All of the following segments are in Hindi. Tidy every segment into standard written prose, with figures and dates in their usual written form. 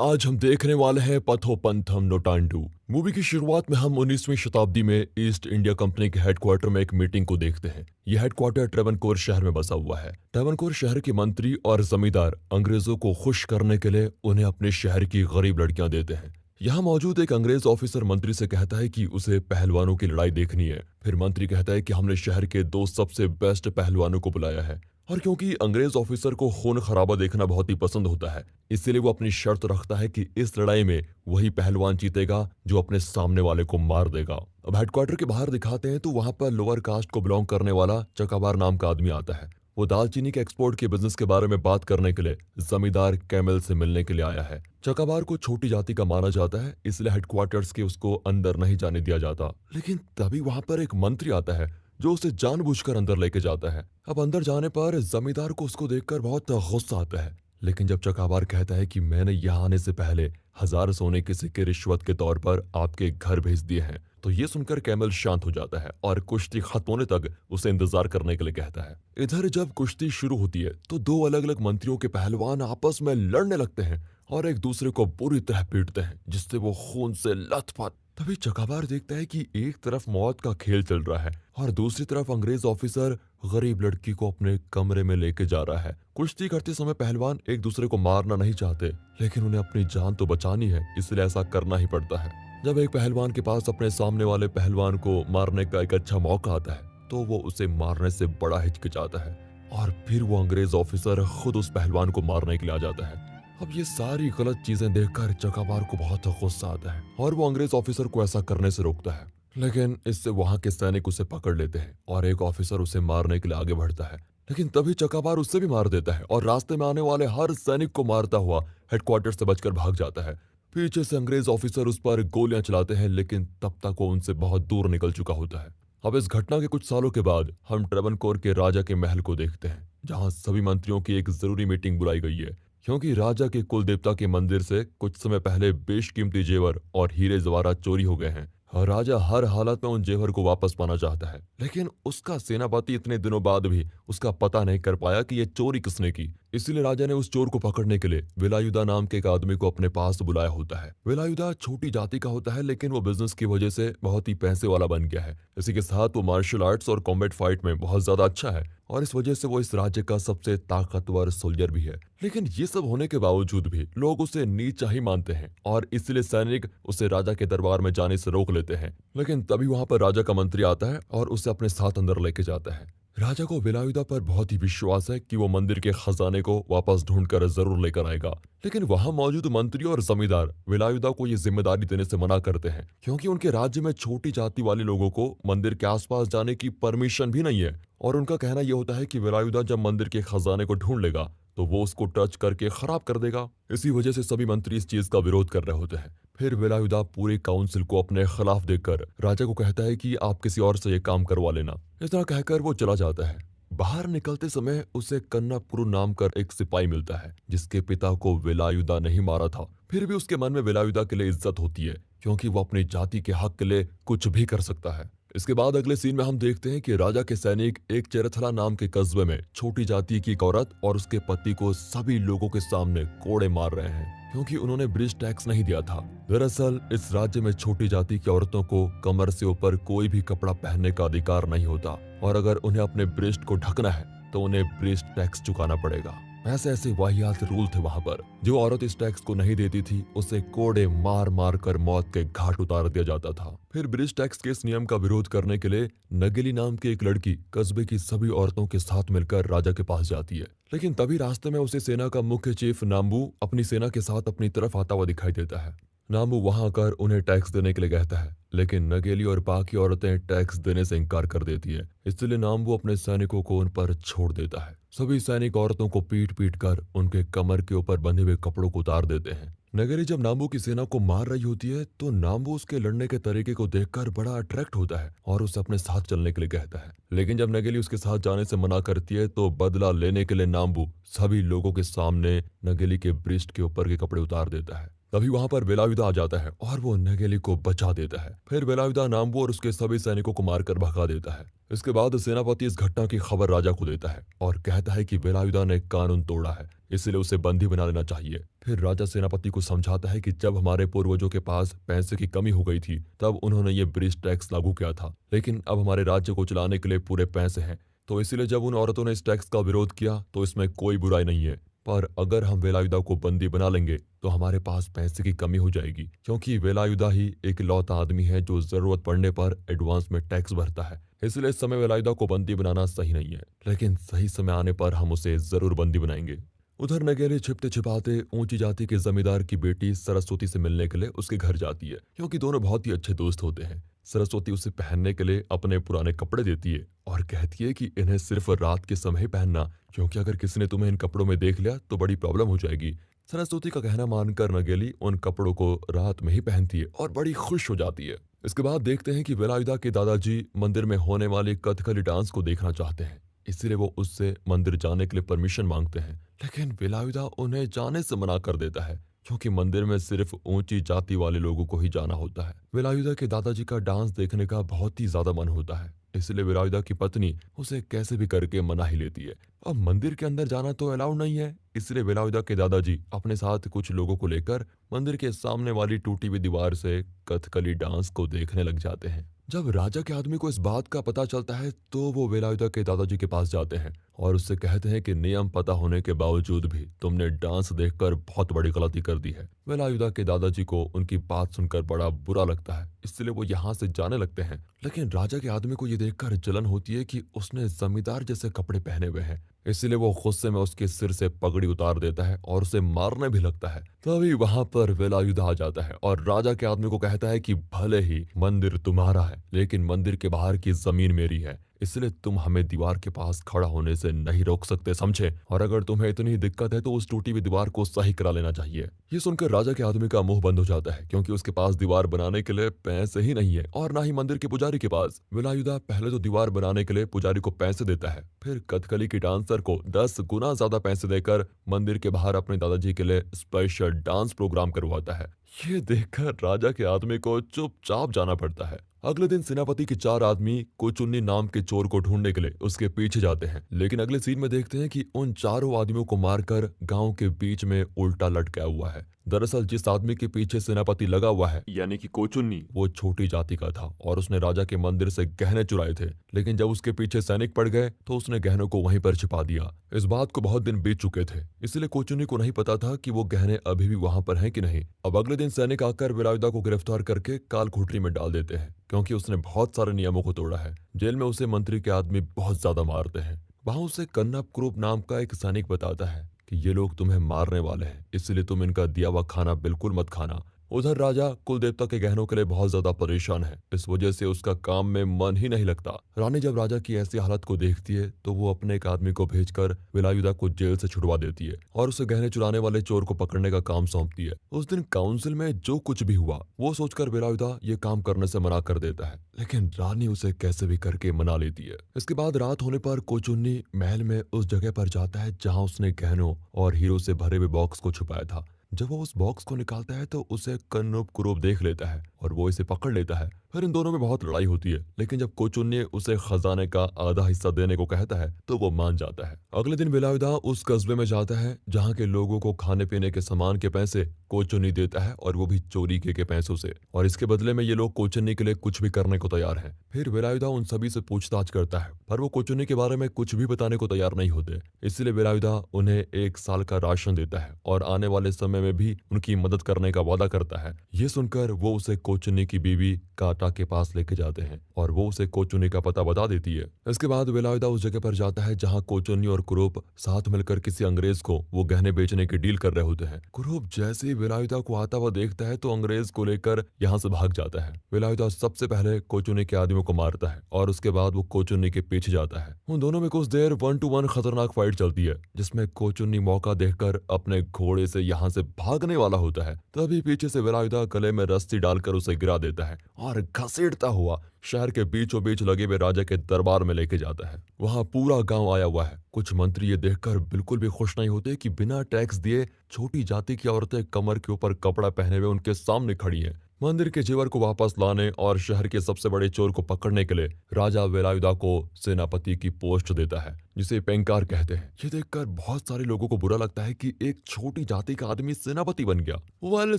आज हम देखने वाले हैं पथोपंथम नोटांडू। मूवी की शुरुआत में हम 19वीं शताब्दी में ईस्ट इंडिया कंपनी के हेडक्वार्टर में एक मीटिंग को देखते हैं। यह हेडक्वार्टर ट्रेवनकोर शहर में बसा हुआ है। ट्रेवनकोर शहर के मंत्री और जमींदार अंग्रेजों को खुश करने के लिए उन्हें अपने शहर की गरीब लड़कियां देते हैं। यहाँ मौजूद एक अंग्रेज ऑफिसर मंत्री से कहता है कि उसे पहलवानों की लड़ाई देखनी है। फिर मंत्री कहता है कि हमने शहर के दो सबसे बेस्ट पहलवानों को बुलाया है, और क्योंकि अंग्रेज ऑफिसर को खून खराबा देखना बहुत ही पसंद होता है, इसलिए वो अपनी शर्त रखता है कि इस लड़ाई में वही पहलवान जीतेगा जो अपने सामने वाले को मार देगा। अब हेडक्वार्टर के बाहर दिखाते हैं तो वहां पर लोअर कास्ट को बिलोंग करने वाला चकाबार नाम का आदमी आता है। वो दालचीनी के एक्सपोर्ट के बिजनेस के बारे में बात करने के लिए जमींदार कैमल से मिलने के लिए आया है। चकाबार को छोटी जाति का माना जाता है, इसलिए हेडक्वार्टर्स के उसको अंदर नहीं जाने दिया जाता। लेकिन तभी वहां पर एक मंत्री आता है जो उसे जानबूझकर अंदर लेके जाता है। अब अंदर जाने पर जमींदार को उसको देखकर बहुत गुस्सा आता है, लेकिन जब चकाबार कहता है कि मैंने यहाँ आने से पहले 1000 सोने के सिक्के रिश्वत के तौर पर आपके घर भेज दिए हैं, तो ये सुनकर कैमल शांत हो जाता है और कुश्ती खत्म होने तक उसे इंतजार करने के लिए कहता है। इधर जब कुश्ती शुरू होती है तो दो अलग अलग मंत्रियों के पहलवान आपस में लड़ने लगते हैं और एक दूसरे को बुरी तरह पीटते हैं, जिससे वो खून से लथपथ। तभी चकाबार देखता है कि एक तरफ मौत का खेल चल रहा है और दूसरी तरफ अंग्रेज ऑफिसर गरीब लड़की को अपने कमरे में लेके जा रहा है। कुश्ती करते समय पहलवान एक दूसरे को मारना नहीं चाहते, लेकिन उन्हें अपनी जान तो बचानी है, इसलिए ऐसा करना ही पड़ता है। जब एक पहलवान के पास अपने सामने वाले पहलवान को मारने का एक अच्छा मौका आता है तो वो उसे मारने से बड़ा हिचकिचाता है और फिर वो अंग्रेज ऑफिसर खुद उस पहलवान को मारने के लिए आ जाता है। अब ये सारी गलत चीजें देखकर चकाबार को बहुत गुस्सा आता है और वो अंग्रेज ऑफिसर को ऐसा करने से रोकता है, लेकिन इससे वहां के सैनिक उसे पकड़ लेते हैं और एक ऑफिसर उसे मारने के लिए आगे बढ़ता है। लेकिन तभी चकाबार उससे भी मार देता है और रास्ते में आने वाले हर सैनिक को मारता हुआ हेडक्वार्टर से बचकर भाग जाता है। पीछे से अंग्रेज ऑफिसर उस पर गोलियां चलाते हैं, लेकिन तब तक वो उनसे बहुत दूर निकल चुका होता है। अब इस घटना के कुछ सालों के बाद हम ट्रेवनकोर के राजा के महल को देखते हैं, जहां सभी मंत्रियों की एक जरूरी मीटिंग बुलाई गई है, क्योंकि राजा के कुल देवता के मंदिर से कुछ समय पहले बेशकीमती जेवर और हीरे जवाहरात चोरी हो गए हैं और राजा हर हालत में उन जेवर को वापस पाना चाहता है। लेकिन उसका सेनापति इतने दिनों बाद भी उसका पता नहीं कर पाया कि ये चोरी किसने की। इसलिए राजा ने उस चोर को पकड़ने के लिए वेलायुधा नाम के एक आदमी को अपने पास बुलाया होता है। वेलायुधा छोटी जाति का होता है, लेकिन वो बिजनेस की वजह से बहुत ही पैसे वाला बन गया है। इसी के साथ वो मार्शल आर्ट्स और कॉम्बैट फाइट में बहुत ज्यादा अच्छा है और इस वजह से वो इस राज्य का सबसे ताकतवर सोल्जर भी है। लेकिन ये सब होने के बावजूद भी लोग उसे नीचा ही मानते हैं और इसलिए सैनिक उसे राजा के दरबार में जाने से रोक लेते हैं। लेकिन तभी वहां पर राजा का मंत्री आता है और उसे अपने साथ अंदर लेके जाता है। राजा को वेलायुधा पर बहुत ही विश्वास है कि वो मंदिर के खजाने को वापस ढूंढकर जरूर लेकर आएगा, लेकिन वहां मौजूद मंत्री और जमींदार वेलायुधा को ये जिम्मेदारी देने से मना करते हैं, क्योंकि उनके राज्य में छोटी जाति वाले लोगों को मंदिर के आसपास जाने की परमिशन भी नहीं है। और उनका कहना यह होता है कि वेलायुधा जब मंदिर के खजाने को ढूंढ लेगा तो वो उसको टच करके खराब कर देगा। इसी वजह से सभी मंत्री इस चीज का विरोध कर रहे होते हैं। फिर वेलायुधा पूरे काउंसिल को अपने खिलाफ देखकर राजा को कहता है कि आप किसी और से ये काम करवा लेना। इतना कहकर वो चला जाता है। बाहर निकलते समय उसे कन्नापुरु नाम का एक सिपाही मिलता है, जिसके पिता को वेलायुधा नहीं मारा था। फिर भी उसके मन में वेलायुधा के लिए इज्जत होती है, क्योंकि वो अपनी जाति के हक के लिए कुछ भी कर सकता है। इसके बाद अगले सीन में हम देखते हैं कि राजा के सैनिक एक चेरथला नाम के कस्बे में छोटी जाति की एक औरत और उसके पति को सभी लोगों के सामने कोड़े मार रहे हैं, क्योंकि उन्होंने ब्रिज टैक्स नहीं दिया था। दरअसल इस राज्य में छोटी जाति की औरतों को कमर से ऊपर कोई भी कपड़ा पहनने का अधिकार नहीं होता, और अगर उन्हें अपने ब्रेस्ट को ढकना है तो उन्हें ब्रेस्ट टैक्स चुकाना पड़ेगा। ऐसे ऐसे वाहियात रूल थे वहां पर। जो औरत इस टैक्स को नहीं देती थी उसे कोड़े मार मार कर मौत के घाट उतार दिया जाता था। फिर ब्रिज टैक्स के इस नियम का विरोध करने के लिए नगेली नाम की एक लड़की कस्बे की सभी औरतों के साथ मिलकर राजा के पास जाती है। लेकिन तभी रास्ते में उसे सेना का मुख्य चीफ नाम्बू अपनी सेना के साथ अपनी तरफ आता हुआ दिखाई देता है। नाम्बू वहां आकर उन्हें टैक्स देने के लिए कहता है, लेकिन नगेली और बाकी औरतें टैक्स देने से इनकार कर देती है। इसलिए नाम्बू अपने सैनिकों को उन पर छोड़ देता है। सभी सैनिक औरतों को पीट पीट कर उनके कमर के ऊपर बंधे हुए कपड़ों को उतार देते हैं। नगेली जब नाम्बू की सेना को मार रही होती है तो नाम्बू उसके लड़ने के तरीके को देखकर बड़ा अट्रैक्ट होता है और उसे अपने साथ चलने के लिए कहता है। लेकिन जब नगेली उसके साथ जाने से मना करती है तो बदला लेने के लिए नाम्बू सभी लोगों के सामने नगेली के ब्रेस्ट के ऊपर के कपड़े उतार देता है। तभी वहां पर वेलायुधा आ जाता है और वो नगेली को बचा देता है। फिर वेलायुधा नाम्बू और उसके सभी सैनिकों को मारकर भगा देता है। इसके बाद सेनापति इस घटना की खबर राजा को देता है और कहता है कि वेलायुधा ने कानून तोड़ा है, इसलिए उसे बंदी बना लेना चाहिए। फिर राजा सेनापति को समझाता है कि जब हमारे पूर्वजों के पास पैसे की कमी हो गई थी तब उन्होंने ये ब्रिज टैक्स लागू किया था, लेकिन अब हमारे राज्य को चलाने के लिए पूरे पैसे हैं, तो इसीलिए जब उन औरतों ने इस टैक्स का विरोध किया तो इसमें कोई बुराई नहीं है। पर अगर हम वेलायुधा को बंदी बना लेंगे तो हमारे पास पैसे की कमी हो जाएगी, क्योंकि वेलायुधा ही एक लौता आदमी है जो जरूरत पड़ने पर एडवांस में टैक्स भरता है। इसलिए इस समय वेलायुधा को बंदी बनाना सही नहीं है, लेकिन सही समय आने पर हम उसे जरूर बंदी बनाएंगे। उधर नगेली छिपते छिपाते ऊंची जाति के जमींदार की बेटी सरस्वती से मिलने के लिए उसके घर जाती है, क्योंकि दोनों बहुत ही अच्छे दोस्त होते हैं। सरस्वती उसे पहनने के लिए अपने पुराने कपड़े देती है और कहती है कि इन्हें सिर्फ रात के समय ही पहनना, क्योंकि अगर किसी ने तुम्हें इन कपड़ों में देख लिया तो बड़ी प्रॉब्लम हो जाएगी। सरस्वती का कहना मानकर नगेली उन कपड़ों को रात में ही पहनती है और बड़ी खुश हो जाती है। इसके बाद देखते हैं कि वेलायुधा के दादाजी मंदिर में होने वाले कथकली डांस को देखना चाहते हैं, इसीलिए वो उससे मंदिर जाने के लिए परमिशन मांगते हैं, लेकिन वेलायुधा उन्हें जाने से मना कर देता है, क्योंकि मंदिर में सिर्फ ऊंची जाति वाले लोगों को ही जाना होता है। वेलायुधा के दादाजी का डांस देखने का बहुत ही ज्यादा मन होता है, इसलिए वेलायुधा की पत्नी उसे कैसे भी करके मना ही लेती है। अब मंदिर के अंदर जाना तो अलाउड नहीं है, इसलिए वेलायुधा के दादाजी अपने साथ कुछ लोगों को लेकर मंदिर के सामने वाली टूटी हुई दीवार से कथकली डांस को देखने लग जाते हैं। जब राजा के आदमी को इस बात का पता चलता है तो वो वेलायुधा के दादाजी के पास जाते हैं और उससे कहते हैं कि नियम पता होने के बावजूद भी तुमने डांस देखकर बहुत बड़ी गलती कर दी है। वेलायुधा के दादाजी को उनकी बात सुनकर बड़ा बुरा लगता है, इसलिए वो यहाँ से जाने लगते हैं। लेकिन राजा के आदमी को ये देखकर जलन होती है कि उसने जमींदार जैसे कपड़े पहने हुए हैं, इसलिए वो गुस्से में उसके सिर से पगड़ी उतार देता है और उसे मारने भी लगता है। तभी वहां पर वेलायुधा आ जाता है और राजा के आदमी को कहता है कि भले ही मंदिर तुम्हारा है, लेकिन मंदिर के बाहर की जमीन मेरी है, इसलिए तुम हमें दीवार के पास खड़ा होने से नहीं रोक सकते, समझे? और अगर तुम्हें इतनी दिक्कत है तो उस टूटी हुई दीवार को सही करा लेना चाहिए। ये सुनकर राजा के आदमी का मुंह बंद हो जाता है, क्योंकि उसके पास दीवार बनाने के लिए पैसे ही नहीं है और ना ही मंदिर के पुजारी के पास। वेलायुधा पहले तो दीवार बनाने के लिए पुजारी को पैसे देता है, फिर कथकली की डांसर को 10 गुना ज्यादा पैसे देकर मंदिर के बाहर अपने दादाजी के लिए स्पेशल डांस प्रोग्राम करवाता है। ये देखकर राजा के आदमी को चुपचाप जाना पड़ता है। अगले दिन सेनापति के 4 आदमी कोचुन्नी नाम के चोर को ढूंढने के लिए उसके पीछे जाते हैं, लेकिन अगले सीन में देखते हैं कि उन चारों आदमियों को मारकर गांव के बीच में उल्टा लटका हुआ है। दरअसल जिस आदमी के पीछे सेनापति लगा हुआ है, यानी कि कोचुन्नी, वो छोटी जाति का था और उसने राजा के मंदिर से गहने चुराए थे, लेकिन जब उसके पीछे सैनिक पड़ गए तो उसने गहनों को वहीं पर छिपा दिया। इस बात को बहुत दिन बीत चुके थे, इसलिए कोचुन्नी को नहीं पता था कि वो गहने अभी भी वहां पर हैं कि नहीं। अब अगले दिन सैनिक आकर वेलायुधा को गिरफ्तार करके काल कोठरी में डाल देते हैं, क्योंकि उसने बहुत सारे नियमों को तोड़ा है। जेल में उसे मंत्री के आदमी बहुत ज्यादा मारते हैं। वहां उसे कन्नप क्रूप नाम का एक सैनिक बताता है कि ये लोग तुम्हें मारने वाले हैं, इसलिए तुम इनका दिया हुआ खाना बिल्कुल मत खाना। उधर राजा कुल देवता के गहनों के लिए बहुत ज्यादा परेशान है, इस वजह से उसका काम में मन ही नहीं लगता। रानी जब राजा की ऐसी हालत को देखती है तो वो अपने एक आदमी को भेजकर वेलायुधा को जेल से छुड़वा देती है और उसे गहने चुराने वाले चोर को पकड़ने का काम सौंपती है। उस दिन काउंसिल में जो कुछ भी हुआ वो सोचकर वेलायुधा ये काम करने से मना कर देता है, लेकिन रानी उसे कैसे भी करके मना लेती है। इसके बाद रात होने पर कोचुन्नी महल में उस जगह पर जाता है जहाँ उसने गहनों और हीरो से भरे हुए बॉक्स को छुपाया था। जब वो उस बॉक्स को निकालता है तो उसे कन्नूप कुरूप देख लेता है और वो इसे पकड़ लेता है। फिर इन दोनों में बहुत लड़ाई होती है, लेकिन जब कोचुन्नी उसे खजाने का आधा हिस्सा देने को कहता है तो वो मान जाता है। अगले दिन वेलायुधा उस कस्बे में जाता है जहाँ के लोगों को खाने पीने के सामान के पैसे कोचुन्नी देता है, और वो भी चोरी के पैसों से, और इसके बदले में ये लोग कोचुन्नी के लिए कुछ भी करने को तैयार हैं। फिर वेलायुधा उन सभी से पूछताछ करता है, पर वो कोचुन्नी के बारे में कुछ भी बताने को तैयार नहीं होते। इसलिए वेलायुधा उन्हें 1 साल का राशन देता है और आने वाले समय में भी उनकी मदद करने का वादा करता है। ये सुनकर वो उसे कोचुन्नी की बीवी काटा के पास लेके जाते हैं और वो उसे कोचुन्नी का पता बता देती है। इसके बाद वेलायुधा उस जगह पर जाता है जहाँ कोचुन्नी और कुरूप साथ मिलकर किसी अंग्रेज को वो गहने बेचने की डील कर रहे होते हैं। कुरूप जैसे ही वेलायुधा को आता हुआ देखता है तो अंग्रेज को लेकर यहाँ से भाग जाता है। वेलायुधा सबसे पहले कोचुन्नी के आदमियों को मारता है और उसके बाद वो कोचुन्नी के पीछे जाता है। उन दोनों में कुछ देर 1 to 1 खतरनाक फाइट चलती है, जिसमें कोचुन्नी मौका देखकर अपने घोड़े से यहाँ से भागने वाला होता है। तभी पीछे से वेलायुधा गले में रस्सी डालकर उसे गिरा देता है और घसीटता हुआ शहर के बीचों बीच लगे हुए राजा के दरबार में लेके जाता है। वहां पूरा गांव आया हुआ है। कुछ मंत्री ये देखकर बिल्कुल भी खुश नहीं होते कि बिना टैक्स दिए छोटी जाति की औरतें कमर के ऊपर कपड़ा पहने हुए उनके सामने खड़ी हैं। मंदिर के जेवर को वापस लाने और शहर के सबसे बड़े चोर को पकड़ने के लिए राजा वेलायुधा को सेनापति की पोस्ट देता है, जिसे पेंकार कहते हैं। ये देखकर बहुत सारे लोगों को बुरा लगता है कि एक छोटी जाति का आदमी सेनापति बन गया। वेल,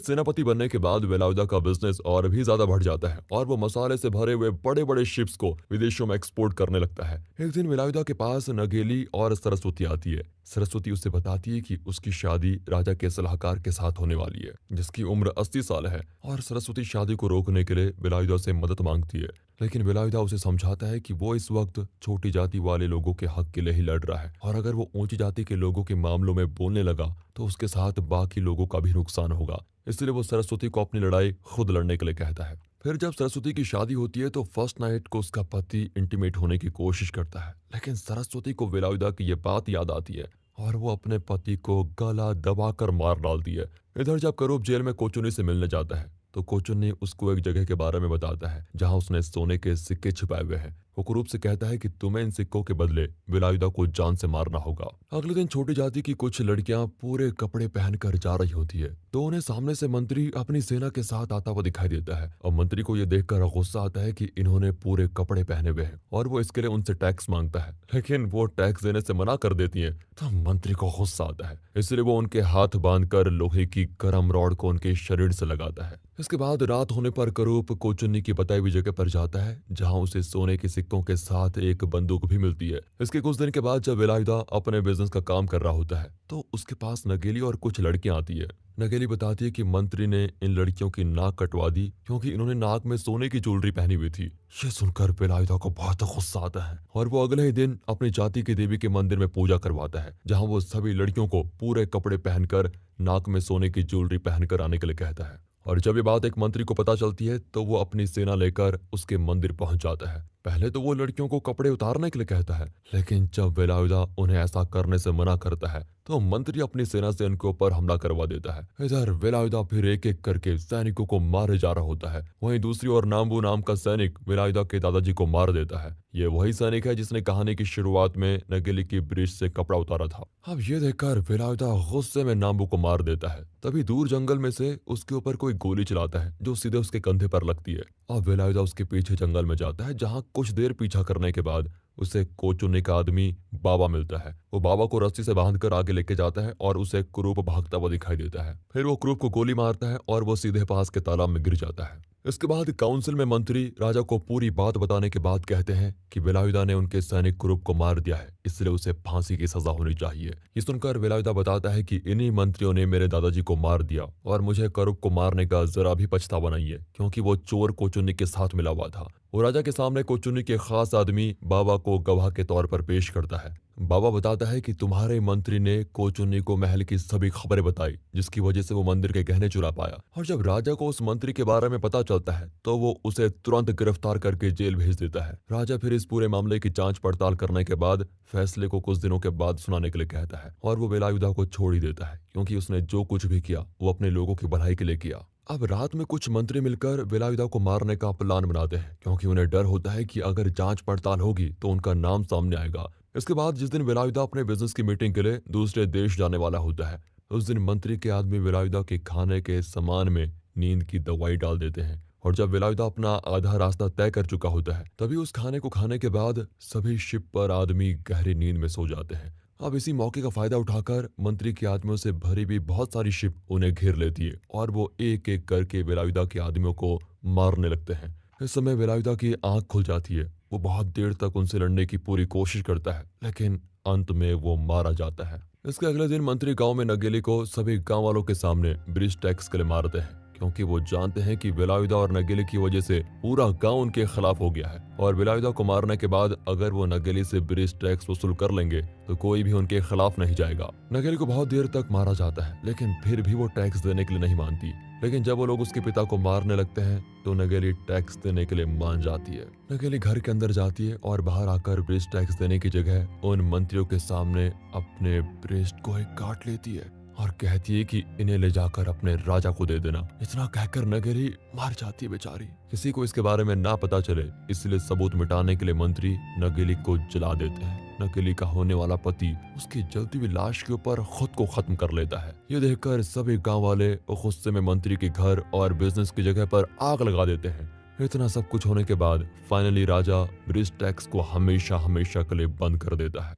सेनापति बनने के बाद वेलायुधा का बिजनेस और भी ज्यादा बढ़ जाता है और वो मसाले से भरे हुए बड़े बड़े शिप्स को विदेशों में एक्सपोर्ट करने लगता है। एक दिन वेलायुधा के पास नगेली और सरस्वती आती है। सरस्वती उसे बताती है कि उसकी शादी राजा के सलाहकार के साथ होने वाली है, जिसकी उम्र 80 साल है, और सरस्वती शादी को रोकने के लिए वेलायुधा से मदद मांगती है। लेकिन वेलायुधा उसे समझाता है कि वो इस वक्त छोटी जाति वाले लोगों के हक के लिए ही लड़ रहा है, और अगर वो ऊंची जाति के लोगों के मामलों में बोलने लगा तो उसके साथ बाकी लोगों का भी नुकसान होगा। इसलिए वो सरस्वती को अपनी लड़ाई खुद लड़ने के लिए कहता है। फिर जब सरस्वती की शादी होती है तो फर्स्ट नाइट को उसका पति इंटीमेट होने की कोशिश करता है, लेकिन सरस्वती को वेलायुधा की ये बात याद आती है और वो अपने पति को गला दबाकर मार डालती है। इधर जब करूब जेल में कोचुन्नी से मिलने जाता है तो कोचुन्नी उसको एक जगह के बारे में बताता है जहां उसने सोने के सिक्के छिपाए हुए हैं। वो कुरूप से कहता है कि तुम्हें इन सिक्कों के बदले वेलायुधा को जान से मारना होगा। अगले दिन छोटी जाति की कुछ लड़कियां पूरे कपड़े पहनकर जा रही होती है तो उन्हें सामने से मंत्री अपनी सेना के साथ आता हुआ दिखाई देता है, और मंत्री को यह देखकर गुस्सा आता है कि इन्होंने पूरे कपड़े पहने हुए हैं और वो इसके लिए उनसे टैक्स मांगता है, लेकिन वो टैक्स देने से मना कर देती है। तो मंत्री को गुस्सा आता है, इसलिए वो उनके हाथ बांधकर लोहे की गर्म रॉड को उनके शरीर से लगाता है। इसके बाद रात होने पर करूप कोचुन्नी की बताई हुई जगह पर जाता है जहां उसे सोने के सिक्कों के साथ एक बंदूक भी मिलती है। इसके कुछ दिन के बाद जब वेलायुधा अपने बिजनेस का काम कर रहा होता है तो उसके पास नगेली और कुछ लड़कियां आती है। नगेली बताती है कि मंत्री ने इन लड़कियों की नाक कटवा दी क्योंकि इन्होंने नाक में सोने की ज्वेलरी पहनी हुई थी। ये सुनकर वेलायुधा को बहुत गुस्सा आता है और वो अगले ही दिन अपनी जाति के देवी के मंदिर में पूजा करवाता है, जहां वो सभी लड़कियों को पूरे कपड़े पहनकर नाक में सोने की ज्वेलरी पहनकर आने के लिए कहता है। और जब ये बात एक मंत्री को पता चलती है तो वो अपनी सेना लेकर उसके मंदिर पहुंच जाता है। पहले तो वो लड़कियों को कपड़े उतारने के लिए कहता है, लेकिन जब वेलायुधा उन्हें ऐसा करने से मना करता है तो मंत्री अपनी सेना से उनके ऊपर हमला करवा देता है। इधर वेलायुधा फिर एक एक करके सैनिकों को मारे जा रहा होता है। वहीं दूसरी ओर नाम्बू नाम का सैनिक वेलायुधा के दादाजी को मार देता है। ये वही सैनिक है जिसने कहानी की शुरुआत में नगेली की ब्रिज से कपड़ा उतारा था। अब ये देखकर वेलायुधा गुस्से में नाम्बू को मार देता है। तभी दूर जंगल में से उसके ऊपर कोई गोली चलाता है जो सीधे उसके कंधे पर लगती है। अब वेलायुधा उसके पीछे जंगल में जाता है, जहाँ कुछ देर पीछा करने के बाद उसे कोचुन्नी का आदमी बाबा मिलता है। वो बाबा को रस्सी से बांधकर आगे लेके जाता है और उसे कुरूप भागता हुआ दिखाई देता है। फिर वो कुरूप को गोली मारता है और वो सीधे पास के तालाब में गिर जाता है। इसके बाद काउंसिल में मंत्री राजा को पूरी बात बताने के बाद कहते हैं कि वेलायुधा ने उनके सैनिक कुरूप को मार दिया है, इसलिए उसे फांसी की सजा होनी चाहिए। ये सुनकर वेलायुधा बताता है कि इन्हीं मंत्रियों ने मेरे दादाजी को मार दिया और मुझे कुरूप को मारने का जरा भी पछतावा नहीं है, क्योंकि वो चोर कोचुन्नी के साथ मिला हुआ था। वो राजा के सामने कोचुन्नी के खास आदमी बाबा को गवाह के तौर पर पेश करता है। बाबा बताता है कि तुम्हारे मंत्री ने कोचुन्नी को महल की सभी खबरें बताई, जिसकी वजह से वो मंदिर के गहने चुरा पाया, और जब राजा को उस मंत्री के बारे में पता चलता है तो वो उसे तुरंत गिरफ्तार करके जेल भेज देता है। राजा फिर इस पूरे मामले की जांच पड़ताल करने के बाद फैसले को कुछ दिनों के बाद सुनाने के लिए कहता है, और वो वेलायुधा को छोड़ ही देता है, क्योंकि उसने जो कुछ भी किया वो अपने लोगों की भलाई के लिए किया। अब रात में कुछ मंत्री मिलकर वेलायुधा को मारने का प्लान बनाते हैं, क्योंकि उन्हें डर होता है कि अगर जांच पड़ताल होगी तो उनका नाम सामने आएगा। इसके बाद जिस दिन वेलायुधा अपने बिजनेस की मीटिंग के लिए दूसरे देश जाने वाला होता है, उस दिन मंत्री के आदमी वेलायुधा के खाने के सामान में नींद की दवाई डाल देते हैं, और जब वेलायुधा अपना आधा रास्ता तय कर चुका होता है तभी उस खाने को खाने के बाद सभी शिप पर आदमी गहरी नींद में सो जाते हैं। अब इसी मौके का फायदा उठाकर मंत्री के आदमियों से भरी हुई बहुत सारी शिप उन्हें घेर लेती है और वो एक एक करके वेलायुधा के आदमियों को मारने लगते हैं। इस समय वेलायुधा की आंख खुल जाती है। वो बहुत देर तक उनसे लड़ने की पूरी कोशिश करता है, लेकिन अंत में वो मारा जाता है। इसके अगले दिन मंत्री गांव में नगेली को सभी गांव वालों के सामने ब्रिज टैक्स के लिए मारते हैं, क्योंकि वो जानते हैं कि वेलायुधा और नगेली की वजह से पूरा गांव उनके खिलाफ हो गया है, और वेलायुधा को मारने के बाद अगर वो नगेली से ब्रिज टैक्स वसूल कर लेंगे तो कोई भी उनके खिलाफ नहीं जाएगा। नगेली को बहुत देर तक मारा जाता है, लेकिन फिर भी वो टैक्स देने के लिए नहीं मानती। लेकिन जब वो लोग उसके पिता को मारने लगते हैं तो नगेली टैक्स देने के लिए मान जाती है। नगेली घर के अंदर जाती है और बाहर आकर ब्रिज टैक्स देने की जगह उन मंत्रियों के सामने अपने ब्रेस्ट को ही काट लेती है। और कहती है कि इन्हें ले जाकर अपने राजा को दे देना। इतना कहकर नगेली मर जाती है बेचारी। किसी को इसके बारे में ना पता चले इसलिए सबूत मिटाने के लिए मंत्री नगेली को जला देते हैं। नगेली का होने वाला पति उसकी जलती हुई लाश के ऊपर खुद को खत्म कर लेता है। ये देखकर सभी गांव वाले गुस्से में मंत्री के घर और बिजनेस की जगह पर आग लगा देते हैं। इतना सब कुछ होने के बाद फाइनली राजा ब्रिज टैक्स को हमेशा हमेशा के लिए बंद कर देता है।